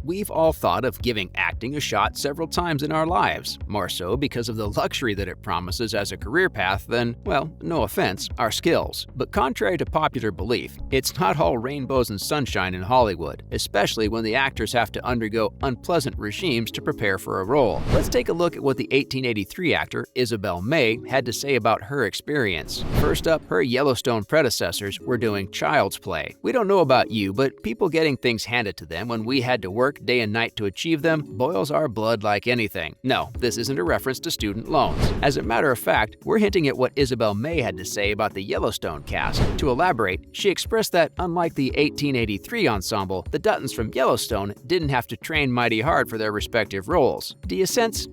we've all thought of giving acting a shot several times in our lives, more so because of the luxury that it promises as a career path than, well, no offense, our skills. But contrary to popular belief, it's not all rainbows and sunshine in Hollywood, especially when the actors have to undergo unpleasant regimes to prepare for a role. Let's take a look at what the 1883 actor Isabel May had to say about her experience. First up, her Yellowstone predecessors were doing child's play. We don't know about you, but people getting things handed to them when we had to work day and night to achieve them boils our blood like anything. No, this isn't a reference to student loans. As a matter of fact, we're hinting at what Isabel May had to say about the Yellowstone cast. To elaborate, she expressed that unlike the 1883 ensemble, the Duttons from Yellowstone didn't have to train mighty hard for their respective roles. Do you sense,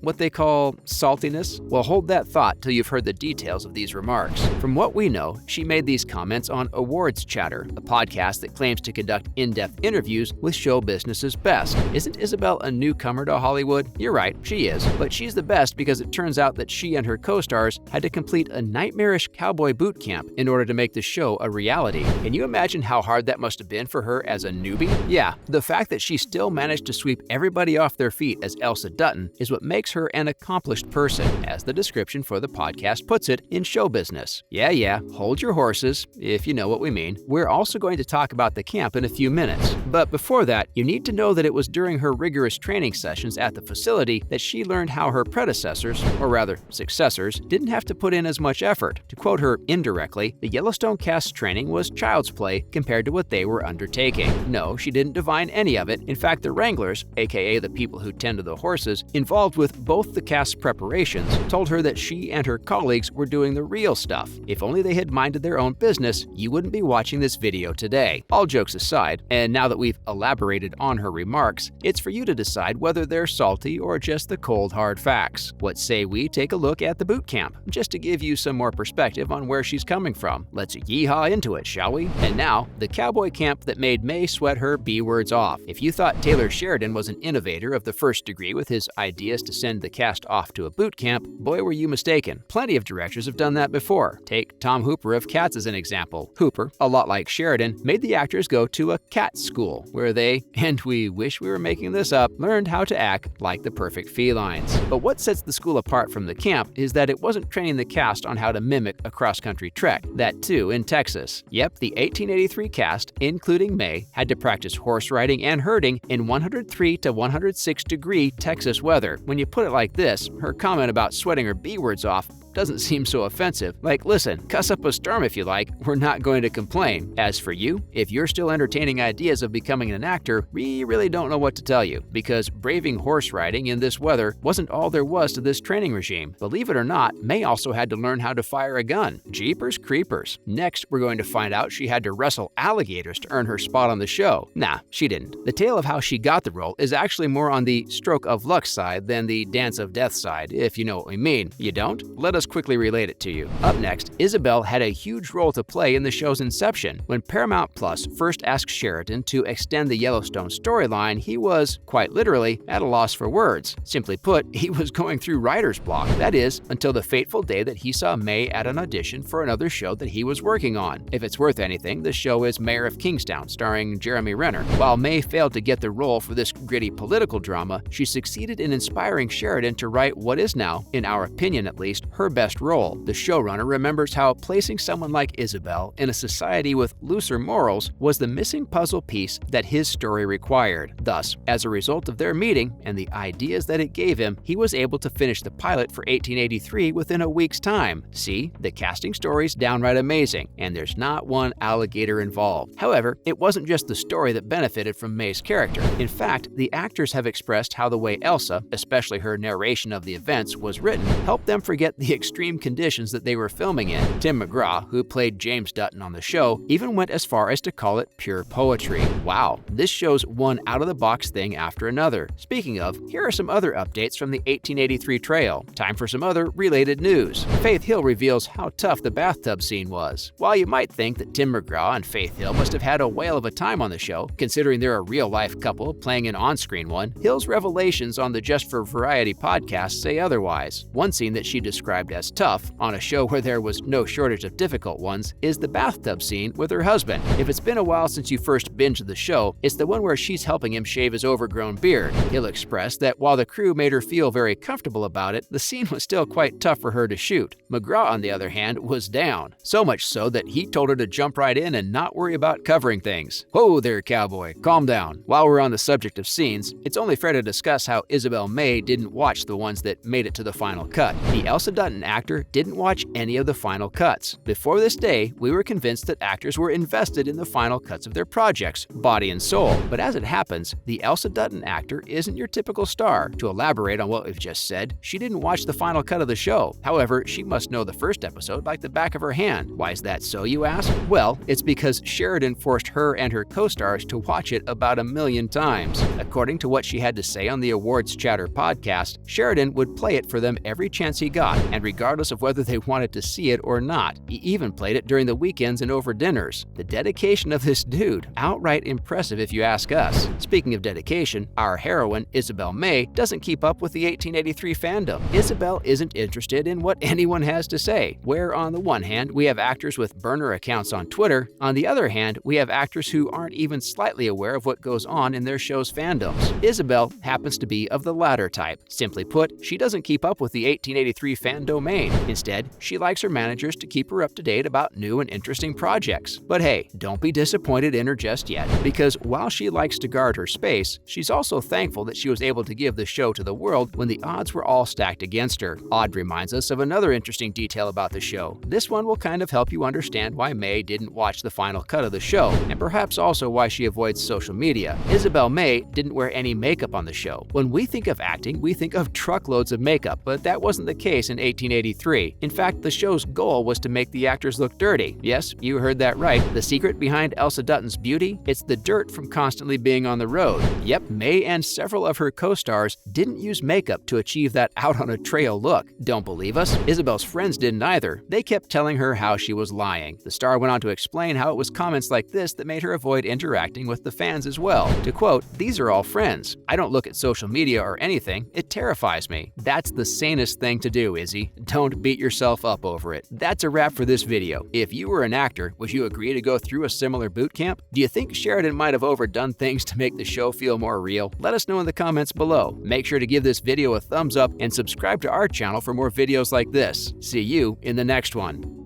what they call saltiness? Well, hold that thought till you've heard the details of these remarks. From what we know, she made these comments on Awards Chatter, a podcast that claims to conduct in-depth interviews with show business's best. Isn't Isabel a newcomer to Hollywood? You're right, she is. But she's the best because it turns out that she and her co-stars had to complete a nightmarish cowboy boot camp in order to make the show a reality. Can you imagine how hard that must have been for her as a newbie? Yeah, the fact that she still managed to sweep everybody off their feet as Elsa Dutton is what makes her an accomplished person, as the description for the podcast puts it in show business. Yeah, hold your horses, if you know what we mean. We're also going to talk about the camp in a few minutes. But before that, you need to know that it was during her rigorous training sessions at the facility that she learned how her predecessors, or rather successors, didn't have to put in as much effort. To quote her indirectly, the Yellowstone cast's training was child's play compared to what they were undertaking. No, she didn't divine any of it. In fact, the wranglers, aka the people who tend to the horses, involved with both the cast's preparations, told her that she and her colleagues were doing the real stuff. If only they had minded their own business, you wouldn't be watching this video today. All jokes aside, and now that we've elaborated on her remarks, it's for you to decide whether they're salty or just the cold hard facts. What say we take a look at the boot camp, just to give you some more perspective on where she's coming from. Let's yeehaw into it, shall we? And now, the cowboy camp that made May sweat her B-words off. If you thought Taylor Sheridan was an innovator of the first degree with his ideas to send the cast off to a boot camp, boy were you mistaken. Plenty of directors have done that before. Take Tom Hooper of Cats as an example. Hooper, a lot like Sheridan, made the actors go to a cat school, where they, and we wish we were making this up, learned how to act like the perfect felines. But what sets the school apart from the camp is that it wasn't training the cast on how to mimic a cross-country trek, that too in Texas. Yep, the 1883 cast, including May, had to practice horse riding and herding in 103 to 106 degree Texas weather. When you put it like this, her comment about sweating her B-words off doesn't seem so offensive. Like, listen, cuss up a storm if you like, we're not going to complain. As for you, if you're still entertaining ideas of becoming an actor, we really don't know what to tell you, because braving horse riding in this weather wasn't all there was to this training regime. Believe it or not, May also had to learn how to fire a gun. Jeepers creepers. Next, we're going to find out she had to wrestle alligators to earn her spot on the show. Nah, she didn't. The tale of how she got the role is actually more on the stroke of luck side than the dance of death side, if you know what we mean. You don't? Let us quickly relate it to you. Up next, Isabel had a huge role to play in the show's inception. When Paramount Plus first asked Sheridan to extend the Yellowstone storyline, he was, quite literally, at a loss for words. Simply put, he was going through writer's block. That is, until the fateful day that he saw May at an audition for another show that he was working on. If it's worth anything, the show is Mayor of Kingstown, starring Jeremy Renner. While May failed to get the role for this gritty political drama, she succeeded in inspiring Sheridan to write what is now, in our opinion at least, her best role. The showrunner remembers how placing someone like Isabel in a society with looser morals was the missing puzzle piece that his story required. Thus, as a result of their meeting and the ideas that it gave him, he was able to finish the pilot for 1883 within a week's time. See, the casting story's downright amazing, and there's not one alligator involved. However, it wasn't just the story that benefited from May's character. In fact, the actors have expressed how the way Elsa, especially her narration of the events, was written, helped them forget the extreme conditions that they were filming in. Tim McGraw, who played James Dutton on the show, even went as far as to call it pure poetry. Wow, this shows one out-of-the-box thing after another. Speaking of, here are some other updates from the 1883 trail. Time for some other related news. Faith Hill reveals how tough the bathtub scene was. While you might think that Tim McGraw and Faith Hill must have had a whale of a time on the show, considering they're a real-life couple playing an on-screen one, Hill's revelations on the Just for Variety podcast say otherwise. One scene that she described described as tough, on a show where there was no shortage of difficult ones, is the bathtub scene with her husband. If it's been a while since you first binged the show, it's the one where she's helping him shave his overgrown beard. He'll express that while the crew made her feel very comfortable about it, the scene was still quite tough for her to shoot. McGraw, on the other hand, was down. So much so that he told her to jump right in and not worry about covering things. Whoa there, cowboy, calm down. While we're on the subject of scenes, it's only fair to discuss how Isabel May didn't watch the ones that made it to the final cut. The Elsa Dutton actor didn't watch any of the final cuts. Before this day, we were convinced that actors were invested in the final cuts of their projects, body and soul. But as it happens, the Elsa Dutton actor isn't your typical star. To elaborate on what we've just said, she didn't watch the final cut of the show. However, she must know the first episode like the back of her hand. Why is that so, you ask? Well, it's because Sheridan forced her and her co-stars to watch it about 1 million times. According to what she had to say on the Awards Chatter podcast, Sheridan would play it for them every chance he got, and regardless of whether they wanted to see it or not. He even played it during the weekends and over dinners. The dedication of this dude, outright impressive if you ask us. Speaking of dedication, our heroine, Isabel May, doesn't keep up with the 1883 fandom. Isabel isn't interested in what anyone has to say, where on the one hand, we have actors with burner accounts on Twitter, on the other hand, we have actors who aren't even slightly aware of what goes on in their show's fandoms. Isabel happens to be of the latter type. Simply put, she doesn't keep up with the 1883 fan domain. Instead, she likes her managers to keep her up to date about new and interesting projects. But hey, don't be disappointed in her just yet, because while she likes to guard her space, she's also thankful that she was able to give the show to the world when the odds were all stacked against her. Odd reminds us of another interesting detail about the show. This one will kind of help you understand why May didn't watch the final cut of the show, and perhaps also why she avoids social media. Isabel May didn't wear any makeup on the show. When we think of acting, we think of truckloads of makeup, but that wasn't the case in 1883. In fact, the show's goal was to make the actors look dirty. Yes, you heard that right. The secret behind Elsa Dutton's beauty? It's the dirt from constantly being on the road. Yep, May and several of her co-stars didn't use makeup to achieve that out-on-a-trail look. Don't believe us? Isabel's friends didn't either. They kept telling her how she was lying. The star went on to explain how it was comments like this that made her avoid interacting with the fans as well. To quote, "These are all friends. I don't look at social media or anything. It terrifies me." That's the sanest thing to do, Izzy. Don't beat yourself up over it. That's a wrap for this video. If you were an actor, would you agree to go through a similar boot camp? Do you think Sheridan might have overdone things to make the show feel more real? Let us know in the comments below. Make sure to give this video a thumbs up and subscribe to our channel for more videos like this. See you in the next one.